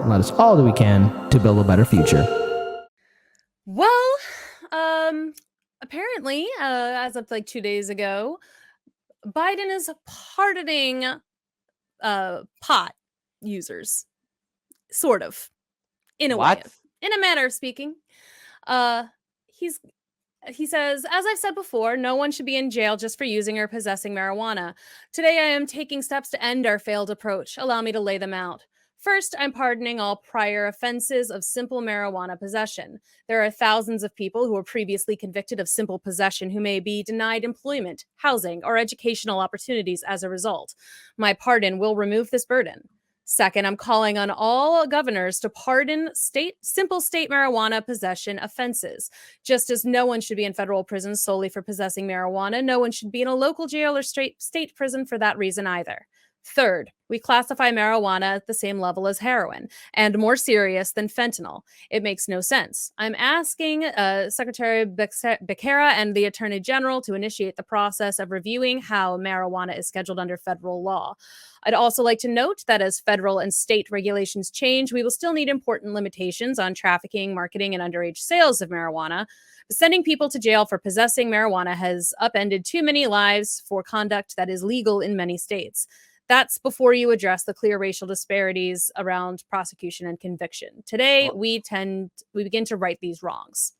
and let us all do we can to build a better future. Well, apparently, as of like 2 days ago, Biden is pardoning pot users, sort of, in a way, What? in a manner of speaking. Uh, he's he says, as I've said before, no one should be in jail just for using or possessing marijuana. Today, I am taking steps to end our failed approach. Allow me to lay them out. First, I'm pardoning all prior offenses of simple marijuana possession. There are thousands of people who were previously convicted of simple possession who may be denied employment, housing, or educational opportunities as a result. My pardon will remove this burden. Second, I'm calling on all governors to pardon simple state marijuana possession offenses. Just as no one should be in federal prison solely for possessing marijuana, no one should be in a local jail or state prison for that reason either. Third, we classify marijuana at the same level as heroin and more serious than fentanyl. It makes no sense. I'm asking Secretary Becerra and the Attorney General to initiate the process of reviewing how marijuana is scheduled under federal law. I'd also like to note that as federal and state regulations change, we will still need important limitations on trafficking, marketing, and underage sales of marijuana. Sending people to jail for possessing marijuana has upended too many lives for conduct that is legal in many states. That's before you address the clear racial disparities around prosecution and conviction. Today, we begin to right these wrongs.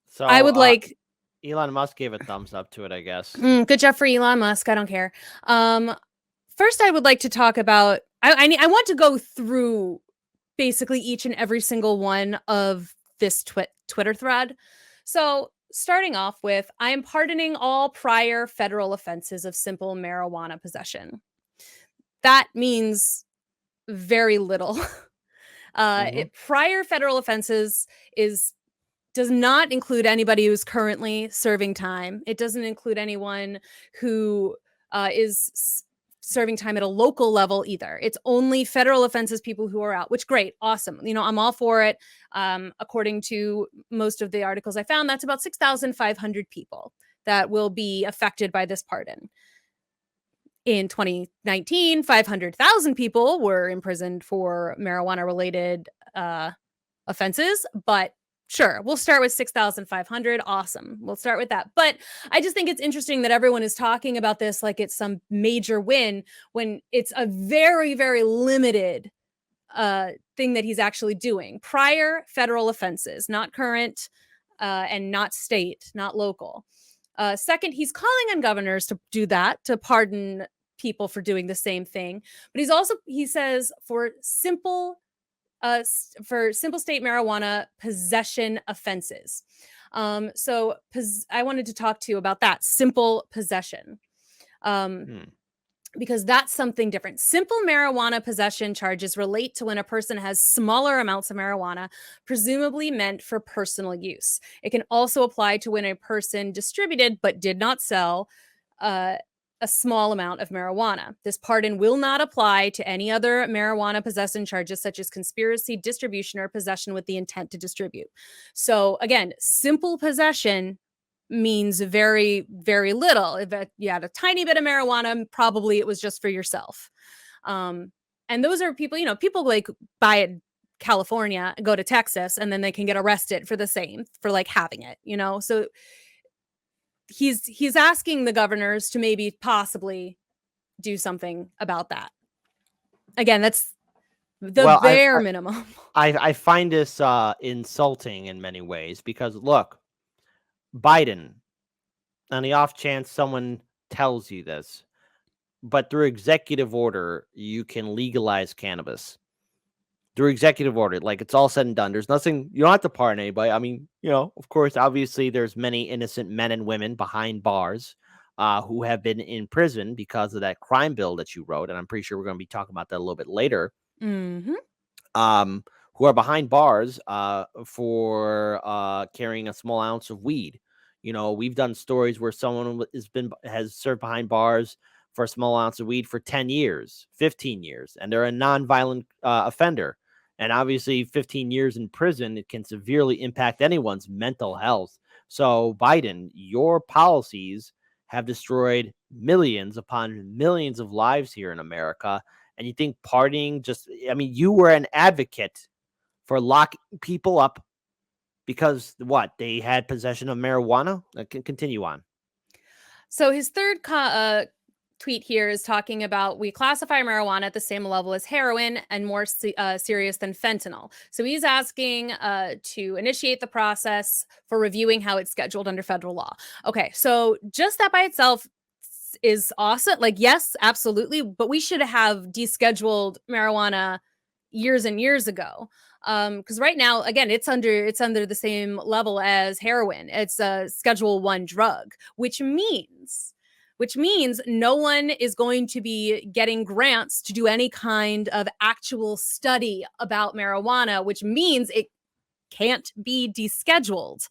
So I would like Elon Musk gave a thumbs up to it, I guess. good job for Elon Musk. I don't care. First, I would like to talk about. I want to go through basically each and every single one of this Twitter thread. So, starting off with, I am pardoning all prior federal offenses of simple marijuana possession. That means very little. Prior federal offenses does not include anybody who's currently serving time. It doesn't include anyone who is serving time at a local level either. It's only federal offenses, people who are out, which great, awesome. I'm all for it. According to most of the articles I found, that's about 6,500 people that will be affected by this pardon. In 2019, 500,000 people were imprisoned for marijuana-related offenses, but sure, we'll start with 6,500. Awesome. We'll start with that. But I just think it's interesting that everyone is talking about this like it's some major win when it's a very, very limited thing that he's actually doing. Prior federal offenses, not current and not state, not local. Second, he's calling on governors to do that, to pardon people for doing the same thing. But he says for simple state marijuana possession offenses. So I wanted to talk to you about that, simple possession. Because that's something different. Simple marijuana possession charges relate to when a person has smaller amounts of marijuana, presumably meant for personal use. It can also apply to when a person distributed but did not sell a small amount of marijuana. This pardon will not apply to any other marijuana possession charges such as conspiracy, distribution, or possession with the intent to distribute. So again, simple possession means very, very little. If you had a tiny bit of marijuana, probably it was just for yourself. And those are people, people like buy it in California, go to Texas, and then they can get arrested for the same, for like having it, So he's asking the governors to maybe possibly do something about that. Again, that's the bare minimum. I find this insulting in many ways because look, Biden, on the off chance someone tells you this, but through executive order, you can legalize cannabis. Through executive order, like it's all said and done. There's nothing, you don't have to pardon anybody. I mean, of course, obviously there's many innocent men and women behind bars who have been in prison because of that crime bill that you wrote. And I'm pretty sure we're going to be talking about that a little bit later. Mm-hmm. Who are behind bars for carrying a small ounce of weed. We've done stories where someone has served behind bars for a small ounce of weed for 10 years, 15 years, and they're a nonviolent offender. And obviously 15 years in prison, it can severely impact anyone's mental health. So Biden, your policies have destroyed millions upon millions of lives here in America. And you think partying just, I mean, you were an advocate for locking people up because what? They had possession of marijuana? Can continue on. So his third tweet here is talking about we classify marijuana at the same level as heroin and more serious than fentanyl. So he's asking to initiate the process for reviewing how it's scheduled under federal law. Okay, so just that by itself is awesome. Like, yes, absolutely, but we should have descheduled marijuana years and years ago. Because right now, again, it's under the same level as heroin. It's a Schedule 1 drug, which means no one is going to be getting grants to do any kind of actual study about marijuana, which means it can't be descheduled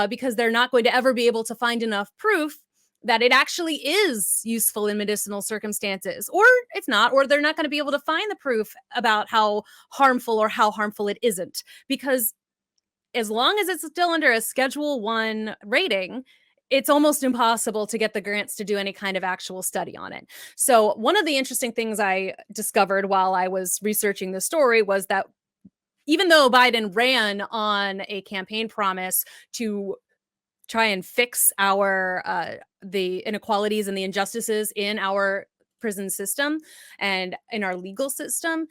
because they're not going to ever be able to find enough proof that it actually is useful in medicinal circumstances, or it's not, or they're not going to be able to find the proof about how harmful it isn't. Because as long as it's still under a Schedule 1 rating, it's almost impossible to get the grants to do any kind of actual study on it. So one of the interesting things I discovered while I was researching the story was that even though Biden ran on a campaign promise to try and fix the inequalities and the injustices in our prison system and in our legal system,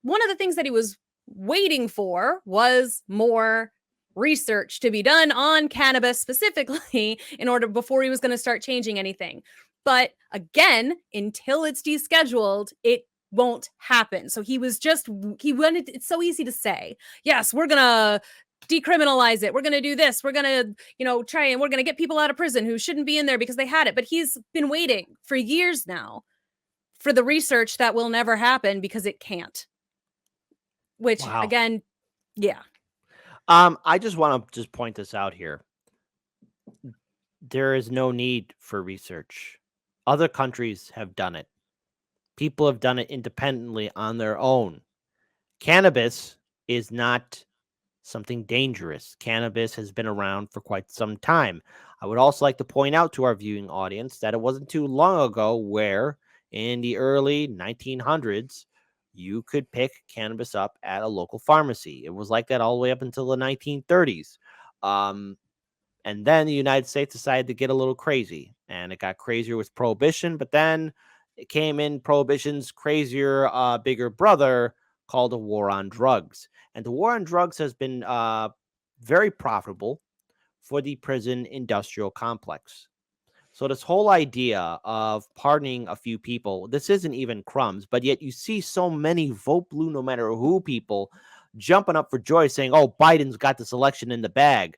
one of the things that he was waiting for was more research to be done on cannabis specifically before he was going to start changing anything. But again, until it's descheduled, it won't happen. So it's so easy to say, yes, we're going to decriminalize it. We're going to do this. We're going to, we're going to get people out of prison who shouldn't be in there because they had it. But he's been waiting for years now for the research that will never happen because it can't. Which, Wow. Again, yeah. I just want to point this out here. There is no need for research. Other countries have done it. People have done it independently on their own. Cannabis is not something dangerous. Cannabis has been around for quite some time. I would also like to point out to our viewing audience that it wasn't too long ago where in the early 1900s, you could pick cannabis up at a local pharmacy. It was like that all the way up until the 1930s. And then the United States decided to get a little crazy, and it got crazier with Prohibition, but then it came in Prohibition's crazier, bigger brother called the War on Drugs. And the War on Drugs has been very profitable for the prison industrial complex. So this whole idea of pardoning a few people, this isn't even crumbs, but yet you see so many vote blue no matter who people jumping up for joy saying, oh, Biden's got this election in the bag.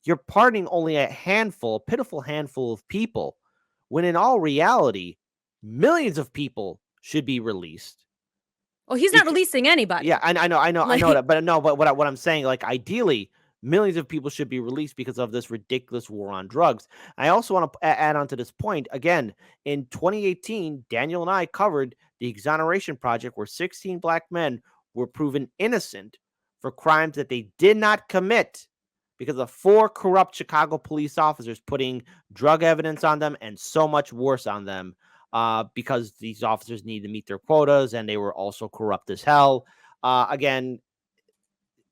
You're pardoning only a pitiful handful of people, when in all reality, millions of people should be released. Well, he's not releasing anybody. Yeah, I know that, but what I'm saying, like, ideally, millions of people should be released because of this ridiculous war on drugs. I also want to add on to this point again. In 2018, Daniel and I covered the Exoneration Project, where 16 black men were proven innocent for crimes that they did not commit because of 4 corrupt Chicago police officers putting drug evidence on them and so much worse on them. Because these officers need to meet their quotas, and they were also corrupt as hell. Again,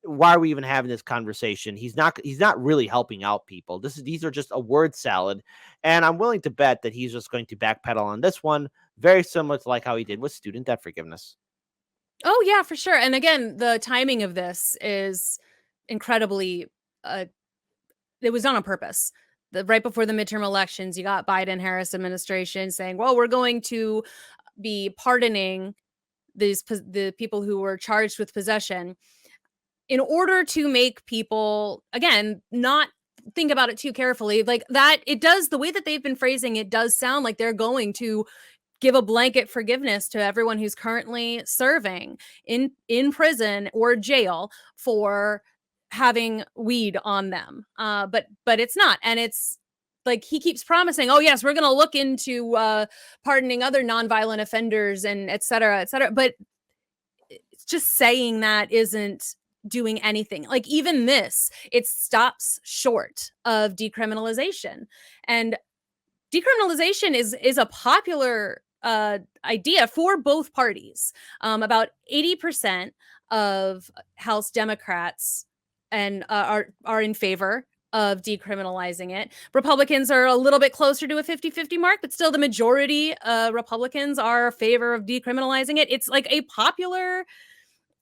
why are we even having this conversation? He's not really helping out people. These are just a word salad, and I'm willing to bet that he's just going to backpedal on this one, very similar to like how he did with student debt forgiveness. Oh yeah, for sure. And again, the timing of this is incredibly. It was done on purpose. Right before the midterm elections, you got Biden-Harris administration saying, well, we're going to be pardoning the people who were charged with possession in order to make people, again, not think about it too carefully. Like that, the way that they've been phrasing it does sound like they're going to give a blanket forgiveness to everyone who's currently serving in prison or jail for having weed on them. But it's not. And it's like he keeps promising, oh yes, we're going to look into pardoning other nonviolent offenders and et cetera, et cetera. But it's just saying that isn't doing anything. Like even this, it stops short of decriminalization. And decriminalization is a popular idea for both parties. About 80% of House Democrats and are in favor of decriminalizing it. Republicans are a little bit closer to a 50-50 mark, but still the majority Republicans are in favor of decriminalizing it. It's like a popular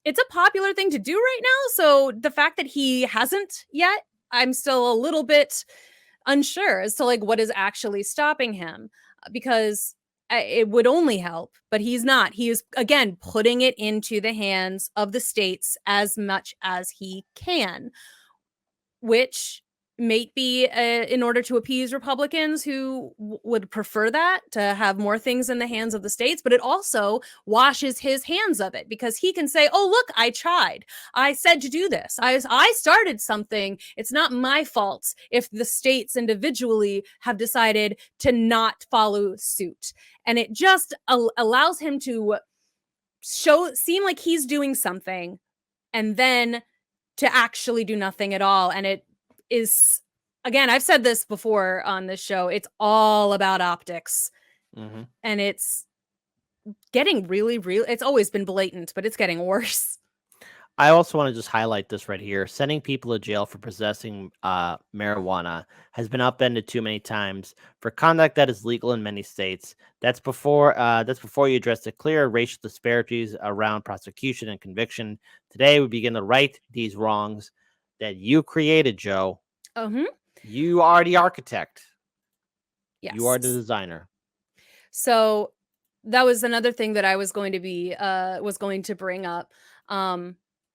thing to do right now. So the fact that he hasn't yet, I'm still a little bit unsure as to like what is actually stopping him, because it would only help, but he's not. He is, again, putting it into the hands of the states as much as he can, which may be in order to appease Republicans who would prefer that, to have more things in the hands of the states, but it also washes his hands of it, because he can say, oh, look, I tried. I said to do this. I started something. It's not my fault if the states individually have decided to not follow suit. And it just allows him to seem like he's doing something and then to actually do nothing at all. And it is, again, I've said this before on this show, it's all about optics. Mm-hmm. And it's getting really, it's always been blatant, but it's getting worse. I also want to just highlight this right here. Sending people to jail for possessing marijuana has been upended too many times for conduct that is legal in many states. That's before you address the clear racial disparities around prosecution and conviction. Today, we begin to right these wrongs that you created, Joe. Uh-huh. You are the architect. Yes. You are the designer. So that was another thing that I was going to bring up.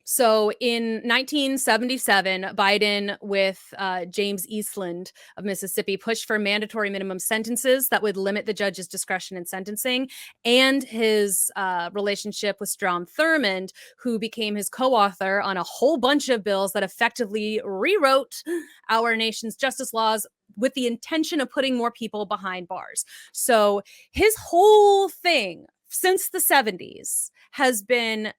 So in 1977, Biden with James Eastland of Mississippi pushed for mandatory minimum sentences that would limit the judge's discretion in sentencing, and his relationship with Strom Thurmond, who became his co-author on a whole bunch of bills that effectively rewrote our nation's justice laws with the intention of putting more people behind bars. So his whole thing since the 70s has been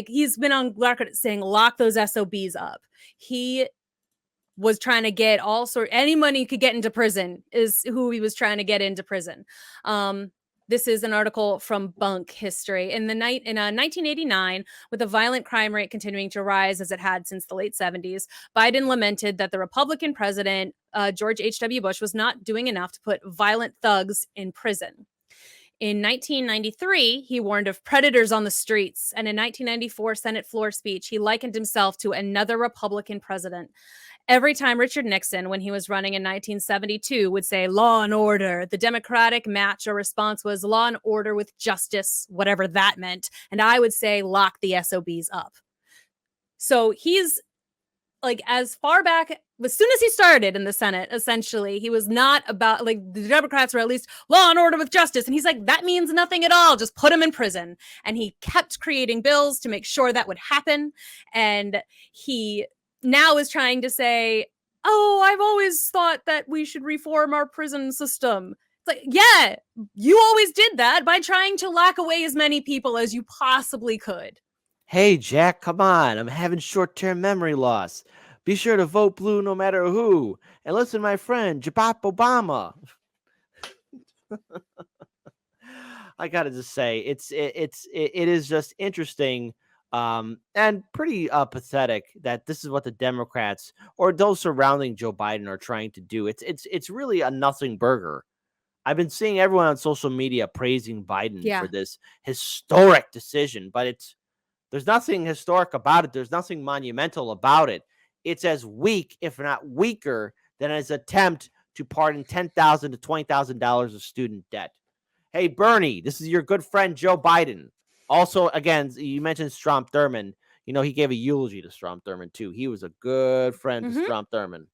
he's been on record saying lock those SOBs up. He was trying to get any money he could get into prison is who he was trying to get into prison. This is an article from Bunk History. In 1989, with the violent crime rate continuing to rise as it had since the late 70s, Biden lamented that the Republican president, George H.W. Bush, was not doing enough to put violent thugs in prison. In 1993, he warned of predators on the streets, and in 1994 Senate floor speech, he likened himself to another Republican president. Every time Richard Nixon, when he was running in 1972, would say law and order, the Democratic match or response was law and order with justice, whatever that meant. And I would say lock the SOBs up. So he's like, as far back, as soon as he started in the Senate, essentially, he was not about, like, the Democrats were at least law and order with justice. And he's like, that means nothing at all. Just put him in prison. And he kept creating bills to make sure that would happen. And he now is trying to say, oh, I've always thought that we should reform our prison system. It's like, yeah, you always did that by trying to lock away as many people as you possibly could. Hey, Jack, come on. I'm having short-term memory loss. Be sure to vote blue no matter who. And listen, my friend, Jabop Obama. I got to just say, it is just interesting and pretty pathetic that this is what the Democrats or those surrounding Joe Biden are trying to do. It's really a nothing burger. I've been seeing everyone on social media praising Biden for this historic decision, but there's nothing historic about it. There's nothing monumental about it. It's as weak, if not weaker, than his attempt to pardon $10,000 to $20,000 of student debt. Hey, Bernie, this is your good friend, Joe Biden. Also, again, you mentioned Strom Thurmond. You know, he gave a eulogy to Strom Thurmond, too. He was a good friend to Strom Thurmond.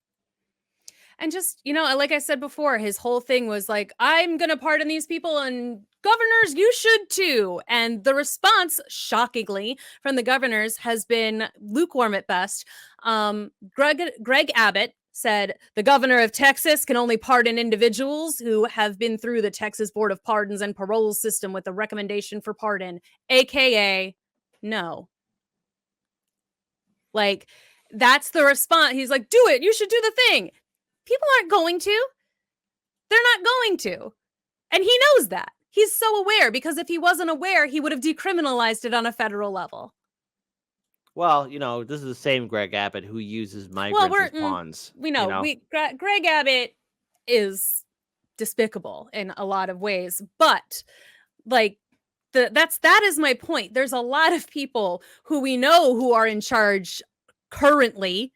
And just, you know, like I said before, his whole thing was like, I'm going to pardon these people, and governors, you should too. And the response, shockingly, from the governors has been lukewarm at best. Greg Abbott said the governor of Texas can only pardon individuals who have been through the Texas Board of Pardons and Parole system with a recommendation for pardon, aka no. Like, that's the response. He's like, do it. You should do the thing. People aren't going to. They're not going to. And he knows that. He's so aware, because if he wasn't aware, he would have decriminalized it on a federal level. Well, this is the same Greg Abbott who uses Well, migrants as pawns. we know Greg Abbott is despicable in a lot of ways, but like that is my point. There's a lot of people who we know who are in charge currently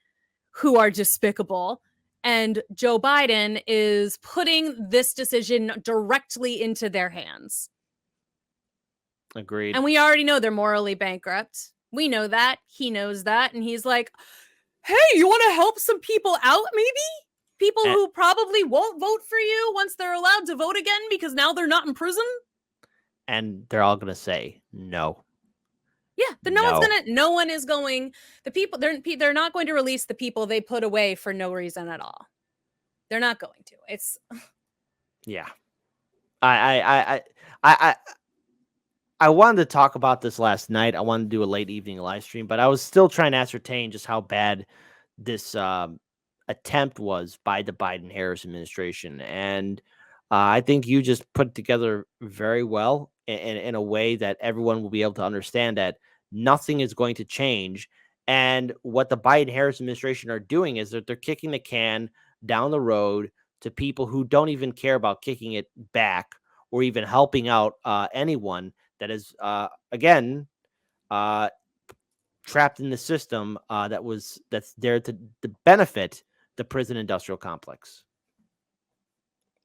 who are despicable, and Joe Biden is putting this decision directly into their hands. Agreed. And we already know they're morally bankrupt. We know that. He knows that. And he's like, hey, you want to help some people out, maybe? People who probably won't vote for you once they're allowed to vote again because now they're not in prison? And they're all going to say no. Yeah, but no one is going, the people, they're not going to release the people they put away for no reason at all. They're not going to. It's. Yeah. I wanted to talk about this last night. I wanted to do a late evening live stream, but I was still trying to ascertain just how bad this attempt was by the Biden-Harris administration. And I think you just put it together very well in a way that everyone will be able to understand that nothing is going to change. And what the Biden-Harris administration are doing is that they're kicking the can down the road to people who don't even care about kicking it back or even helping out anyone that is, again, trapped in the system that's there to benefit the prison industrial complex.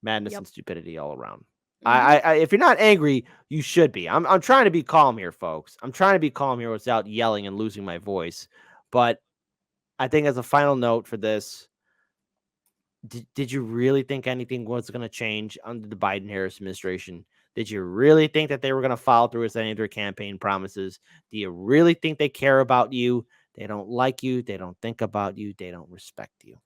Madness and stupidity all around. Mm-hmm. If you're not angry, you should be. I'm trying to be calm here, folks. I'm trying to be calm here without yelling and losing my voice. But I think as a final note for this, did you really think anything was going to change under the Biden-Harris administration? Did you really think that they were going to follow through with any of their campaign promises? Do you really think they care about you? They don't like you. They don't think about you. They don't respect you.